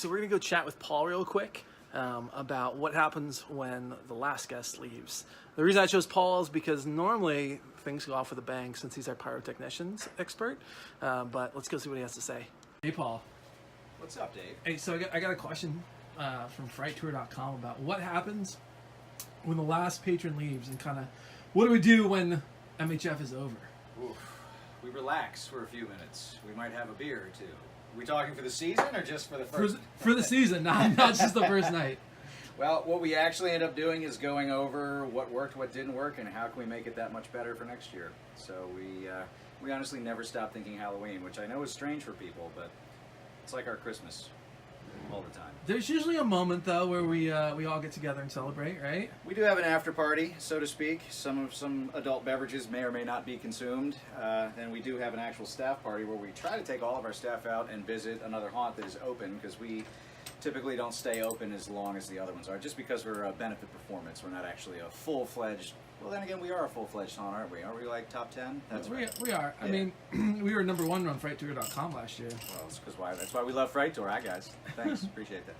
So we're gonna go chat with Paul real quick about what happens when the last guest leaves. The reason I chose Paul is because normally things go off with a bang since he's our pyrotechnicians expert, but let's go see what he has to say. Hey Paul. What's up, Dave? Hey, so I got a question from frighttour.com about what happens when the last patron leaves and kind of what do we do when MHF is over? Oof. We relax for a few minutes. We might have a beer or two. Are we talking for the season or just for the first? For the season, not just the first night. Well, what we actually end up doing is going over what worked, what didn't work, and how can we make it that much better for next year. So we honestly never stop thinking Halloween, which I know is strange for people, but it's like our Christmas all the time. There's usually a moment though where we all get together and celebrate, right? We do have an after party, so to speak. Some adult beverages may or may not be consumed, and we do have an actual staff party where we try to take all of our staff out and visit another haunt that is open, because we typically don't stay open as long as the other ones are, just because we're a benefit performance. We're not actually a full-fledged. Well, then again, we are a full-fledged haunt, aren't we? Aren't we like top 10? That's we, right. we are. Yeah. I mean, we were #1 on frighttour.com last year. Well, that's why we love Fright Tour, guys. Thanks, appreciate that.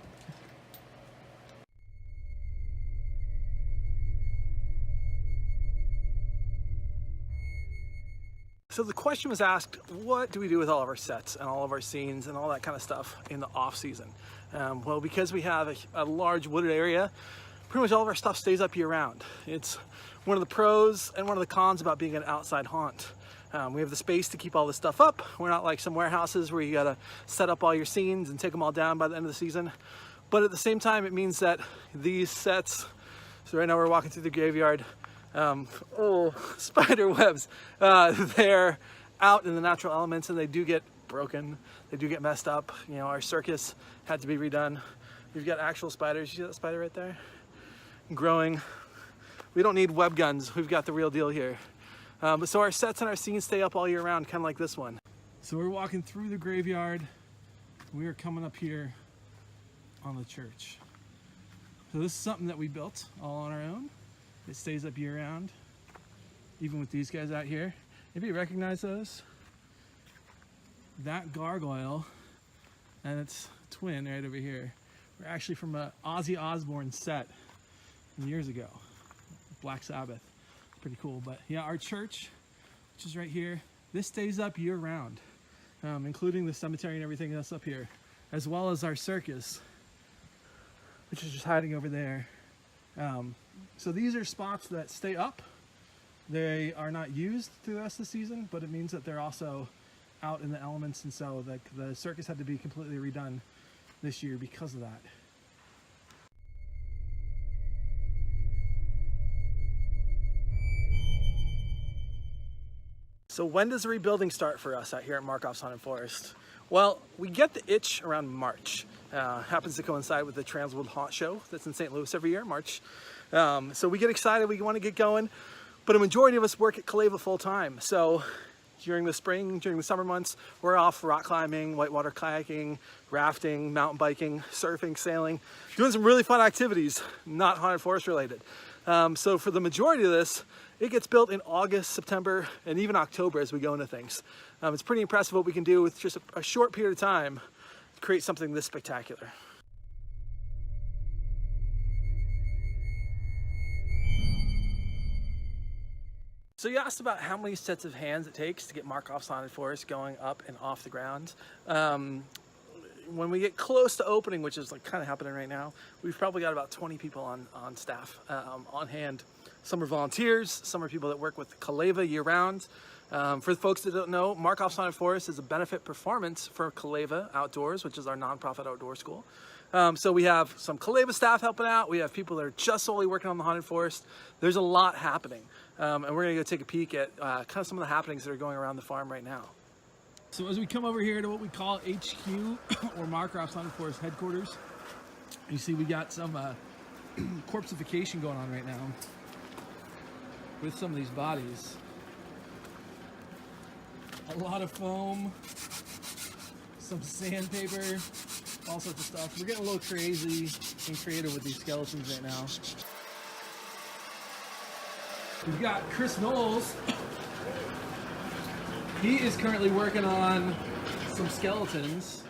So the question was asked, what do we do with all of our sets and all of our scenes and all that kind of stuff in the off season? Well, because we have a large wooded area, pretty much all of our stuff stays up year round. It's one of the pros and one of the cons about being an outside haunt. We have the space to keep all this stuff up. We're not like some warehouses where you gotta set up all your scenes and take them all down by the end of the season. But at the same time, it means that these sets, so right now we're walking through the graveyard, spider webs, they're out in the natural elements and they do get broken, they do get messed up. You know, our circus had to be redone. We've got actual spiders. You see that spider right there? Growing. We don't need web guns, we've got the real deal here. But so our sets and our scenes stay up all year round, kind of like this one. So we're walking through the graveyard. We are coming up here on the church. So this is something that we built all on our own. It stays up year round, even with these guys out here. Maybe you recognize those? That gargoyle and its twin right over here were actually from a Ozzy Osbourne set years ago, Black Sabbath. Pretty cool. But yeah, our church, which is right here, this stays up year round, including the cemetery and everything that's up here, as well as our circus, which is just hiding over there. So these are spots that stay up. They are not used through the rest of the season, but it means that they're also out in the elements, and so the circus had to be completely redone this year because of that. So when does the rebuilding start for us out here at Markoff's Haunted Forest? Well, we get the itch around March. Happens to coincide with the Transworld Haunt Show that's in St. Louis every year, March. So we get excited, we want to get going, but a majority of us work at Kaleva full time. So during the spring, during the summer months, we're off rock climbing, whitewater kayaking, rafting, mountain biking, surfing, sailing, doing some really fun activities, not Haunted Forest related. So for the majority of this, it gets built in August, September, and even October as we go into things. It's pretty impressive what we can do with just a short period of time to create something this spectacular. So you asked about how many sets of hands it takes to get Markoff's Haunted Forest going up and off the ground. When we get close to opening, which is like kind of happening right now, we've probably got about 20 people on staff, on hand. Some are volunteers, some are people that work with Kaleva year round. For the folks that don't know, Markoff's Haunted Forest is a benefit performance for Kaleva Outdoors, which is our nonprofit outdoor school. So we have some Kaleva staff helping out. We have people that are just solely working on the Haunted Forest. There's a lot happening. And we're gonna go take a peek at kind of some of the happenings that are going around the farm right now. So as we come over here to what we call HQ, or Markoff's Haunted Forest headquarters, you see we got some corpseification going on right now with some of these bodies. A lot of foam, some sandpaper, all sorts of stuff. We're getting a little crazy and creative with these skeletons right now. We've got Chris Knowles. He is currently working on some skeletons.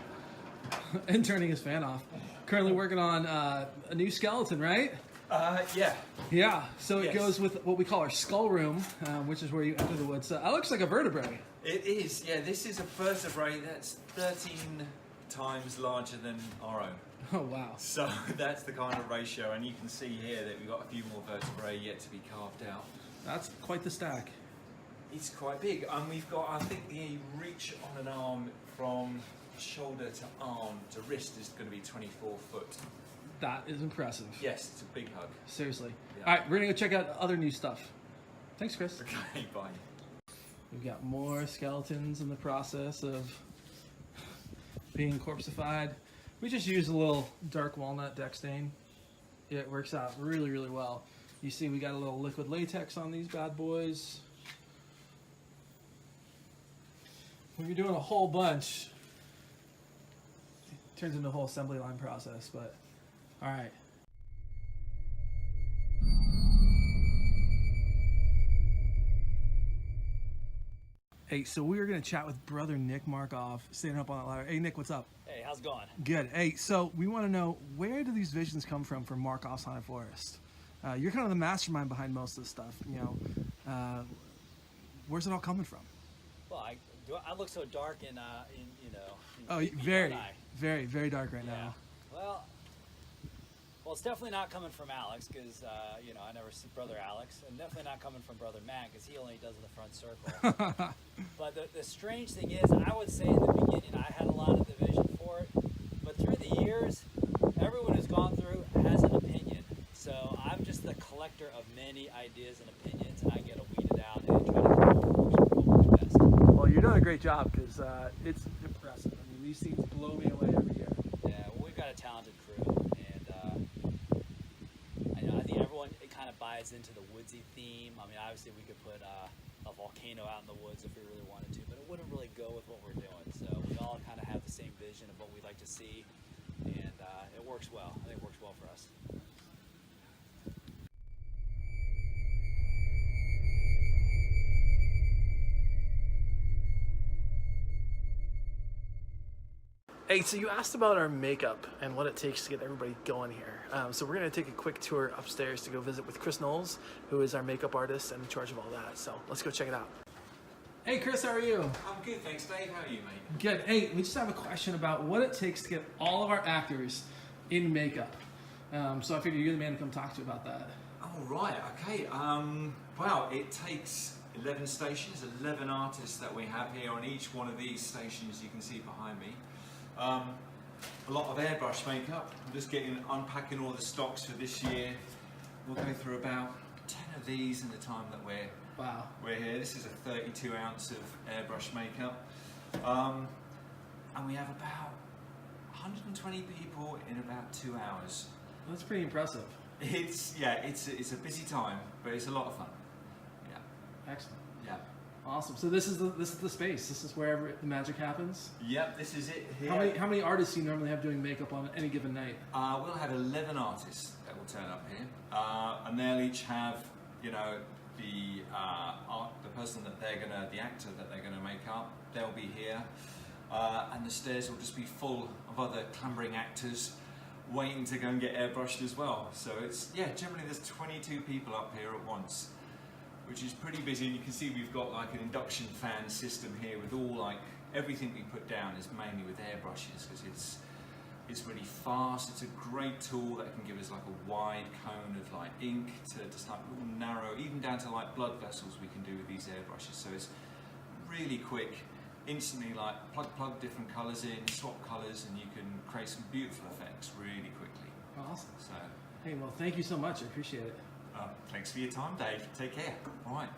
and turning his fan off. Currently working on a new skeleton, right? Yeah. Yeah, so it Yes. goes with what we call our skull room, which is where you enter the woods. So that looks like a vertebrae. It is. Yeah, this is a vertebrae that's 13 times larger than our own. Oh, wow. So that's the kind of ratio, and you can see here that we've got a few more vertebrae yet to be carved out. That's quite the stack. It's quite big, and we've got, I think, the reach on an arm from shoulder to arm to wrist is going to be 24 foot. That is impressive. Yes, it's a big hug. Seriously. Yeah. All right, we're going to go check out other new stuff. Thanks, Chris. Okay, bye. We've got more skeletons in the process of being corpseified. We just use a little dark walnut deck stain. It works out really, really well. You see we got a little liquid latex on these bad boys. When you're doing a whole bunch, it turns into a whole assembly line process, but all right. Hey, so we were going to chat with brother Nick Markoff, standing up on that ladder. Hey, Nick, what's up? Hey, how's it going? Good. Hey, so we want to know, where do these visions come from for Markoff's Haunted Forest? You're kind of the mastermind behind most of this stuff. You know, where's it all coming from? Well, I look so dark in you know. Oh, creepy, very, don't I? very, very dark right Yeah. now. Well, it's definitely not coming from Alex because you know I never see brother Alex, and definitely not coming from brother Matt because he only does the front circle. But the strange thing is, I would say in the beginning I had a lot of the vision for it, but through the years, everyone who's gone through has an opinion. So I'm just the collector of many ideas and opinions, and I get to weed it out and try to come up with what works best. Well, you're doing a great job because it's impressive. I mean, these things blow me away every year. Yeah, well, we've got a talented crew, and I think everyone kind of buys into the woodsy theme. I mean, obviously we could put a volcano out in the woods if we really wanted to, but it wouldn't really go with what we're doing. So we all kind of have the same vision of what we'd like to see, and it works well. I think it works well for us. Hey, so you asked about our makeup and what it takes to get everybody going here. So we're going to take a quick tour upstairs to go visit with Chris Knowles, who is our makeup artist and in charge of all that. So let's go check it out. Hey, Chris, how are you? I'm good, thanks, Dave. How are you, mate? Good. Hey, we just have a question about what it takes to get all of our actors in makeup. So I figured you're the man to come talk to about that. Oh, right, okay. Well, it takes 11 stations, 11 artists that we have here on each one of these stations you can see behind me. A lot of airbrush makeup. I'm just unpacking all the stocks for this year. We'll go through about 10 of these in the time that we're here. This is a 32 ounce of airbrush makeup. And we have about 120 people in about 2 hours. That's pretty impressive. It's a busy time, but it's a lot of fun. Yeah. Excellent. Yeah. Awesome. So this is the space. This is where the magic happens. Yep, this is it here. How many artists do you normally have doing makeup on any given night? We'll have 11 artists that will turn up here, and they'll each have, you know, the person that the actor that they're gonna make up. They'll be here, and the stairs will just be full of other clambering actors waiting to go and get airbrushed as well. So generally there's 22 people up here at once, which is pretty busy. And you can see we've got like an induction fan system here with all everything we put down is mainly with airbrushes because it's really fast. It's a great tool that can give us like a wide cone of like ink to just like little narrow, even down to like blood vessels we can do with these airbrushes. So it's really quick, instantly like plug different colors in, swap colors, and you can create some beautiful effects really quickly. Awesome. So, hey, well, thank you so much. I appreciate it. thanks for your time, Dave. Take care. All right.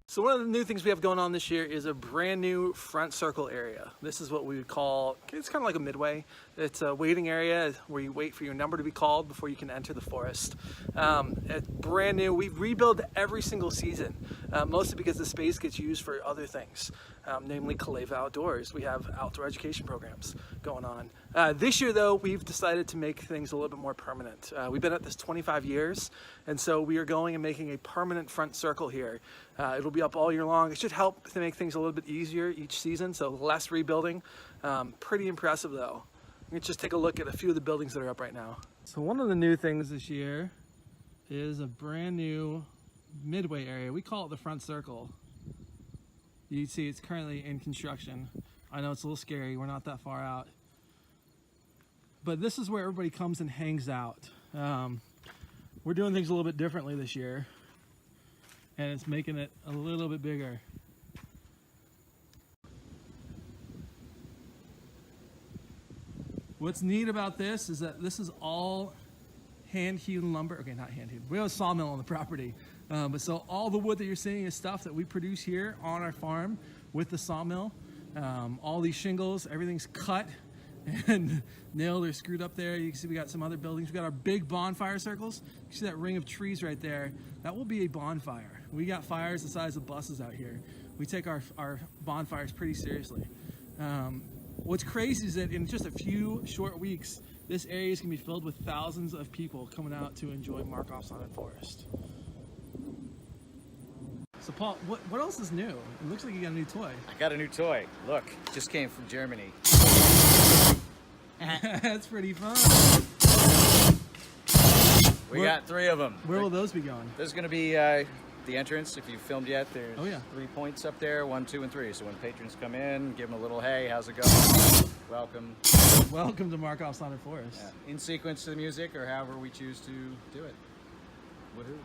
So one of the new things we have going on this year is a brand new front circle area. This is what we would call, it's kind of like a midway. It's a waiting area where you wait for your number to be called before you can enter the forest. It's brand new. We rebuild every single season, mostly because the space gets used for other things, namely Kaleva Outdoors. We have outdoor education programs going on. This year, though, we've decided to make things a little bit more permanent. We've been at this 25 years, and so we are going and making a permanent front circle here. It'll be up all year long. It should help to make things a little bit easier each season, so less rebuilding. Pretty impressive, though. Let's just take a look at a few of the buildings that are up right now. So one of the new things this year is a brand new midway area. We call it the front circle. You can see it's currently in construction. I know it's a little scary, we're not that far out. But this is where everybody comes and hangs out. We're doing things a little bit differently this year, and it's making it a little bit bigger. What's neat about this is that this is all hand-hewn lumber. Okay, not hand-hewn. We have a sawmill on the property. But so all the wood that you're seeing is stuff that we produce here on our farm with the sawmill. All these shingles, everything's cut and nailed or screwed up there. You can see we got some other buildings. We got our big bonfire circles. You see that ring of trees right there? That will be a bonfire. We got fires the size of buses out here. We take our bonfires pretty seriously. What's crazy is that in just a few short weeks, this area is going to be filled with thousands of people coming out to enjoy Markoff Sonnet Forest. So Paul, what else is new? It looks like you got a new toy. I got a new toy. Look, just came from Germany. That's pretty fun. We got 3 of them. Where will those be going? There's going to be the entrance. If you filmed yet, there's 3 points up there, 1, 2, and 3. So when patrons come in, give them a little, hey, how's it going? Welcome. Welcome to Markoff Sonnet Forest. Yeah. In sequence to the music, or however we choose to do it. Woohoo.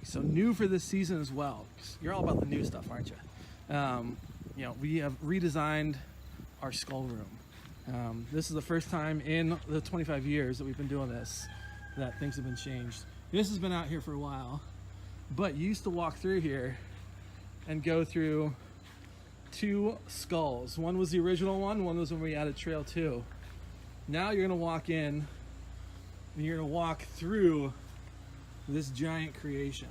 So new for this season as well. You're all about the new stuff, aren't you? You know, we have redesigned our skull room. This is the first time in the 25 years that we've been doing this that things have been changed. This has been out here for a while, but you used to walk through here and go through 2 skulls. One was the original one was when we added Trail 2. Now you're gonna walk in and you're gonna walk through this giant creation.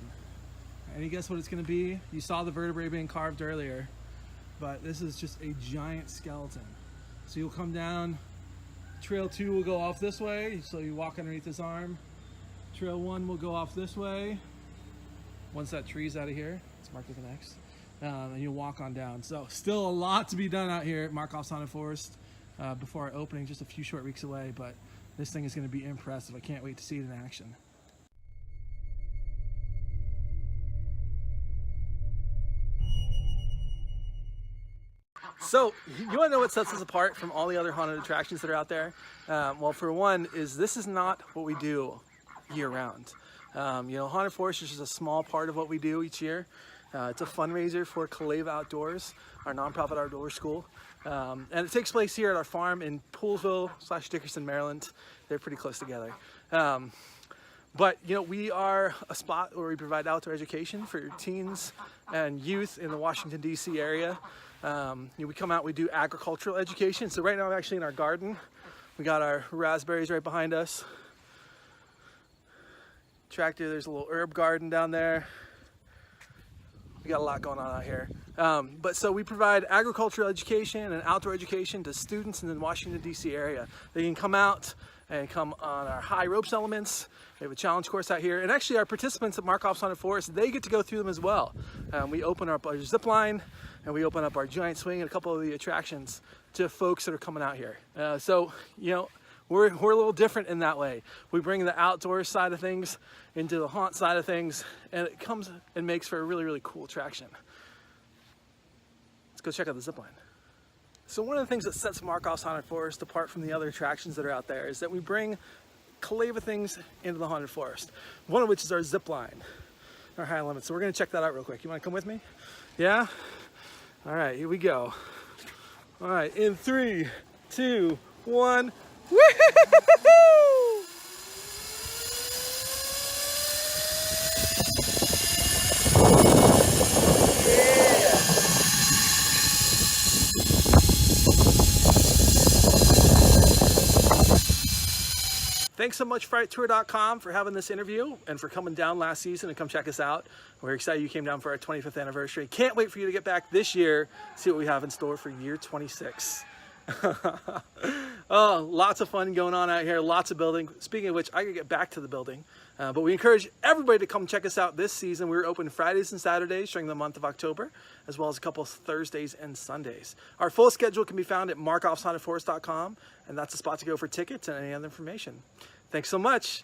Any guess what it's gonna be? You saw the vertebrae being carved earlier, but this is just a giant skeleton. So you'll come down, Trail 2 will go off this way, so you walk underneath this arm. Trail 1 will go off this way. Once that tree's out of here, it's marked with an X, and you'll walk on down. So still a lot to be done out here at Markoff Sonnet Forest before our opening, just a few short weeks away, but this thing is gonna be impressive. I can't wait to see it in action. So, you want to know what sets us apart from all the other haunted attractions that are out there? Well, for one, is this is not what we do year-round. You know, Haunted Forest is just a small part of what we do each year. It's a fundraiser for Kaleva Outdoors, our nonprofit outdoor school. And it takes place here at our farm in Poolesville/Dickerson, Maryland. They're pretty close together. But, you know, we are a spot where we provide outdoor education for teens and youth in the Washington, D.C. area. You know, we come out, we do agricultural education. So right now I'm actually in our garden. We got our raspberries right behind us. Tractor, there's a little herb garden down there. We got a lot going on out here. But so we provide agricultural education and outdoor education to students in the Washington, D.C. area. They can come out and come on our high ropes elements. We have a challenge course out here. And actually our participants at Markoff Sonnet Forest, they get to go through them as well. We open up our zip line and we open up our giant swing and a couple of the attractions to folks that are coming out here. So, you know, we're a little different in that way. We bring the outdoor side of things into the haunt side of things, and it comes and makes for a really, really cool attraction. Let's go check out the zip line. So one of the things that sets Markoff Haunted Forest apart from the other attractions that are out there is that we bring Kaleva things into the Haunted Forest. One of which is our zip line, our high limit. So we're gonna check that out real quick. You wanna come with me? Yeah? All right, here we go. All right, in 3, 2, 1. Woo-hoo-hoo-hoo-hoo! Yeah! Thanks so much, FrightTour.com, for having this interview and for coming down last season and come check us out. We're excited you came down for our 25th anniversary. Can't wait for you to get back this year, see what we have in store for year 26. Oh, lots of fun going on out here, lots of building. Speaking of which, I could get back to the building, but we encourage everybody to come check us out this season. We're open Fridays and Saturdays during the month of October, as well as a couple of Thursdays and Sundays. Our full schedule can be found at markoffshauntedforest.com, and that's the spot to go for tickets and any other information. Thanks so much.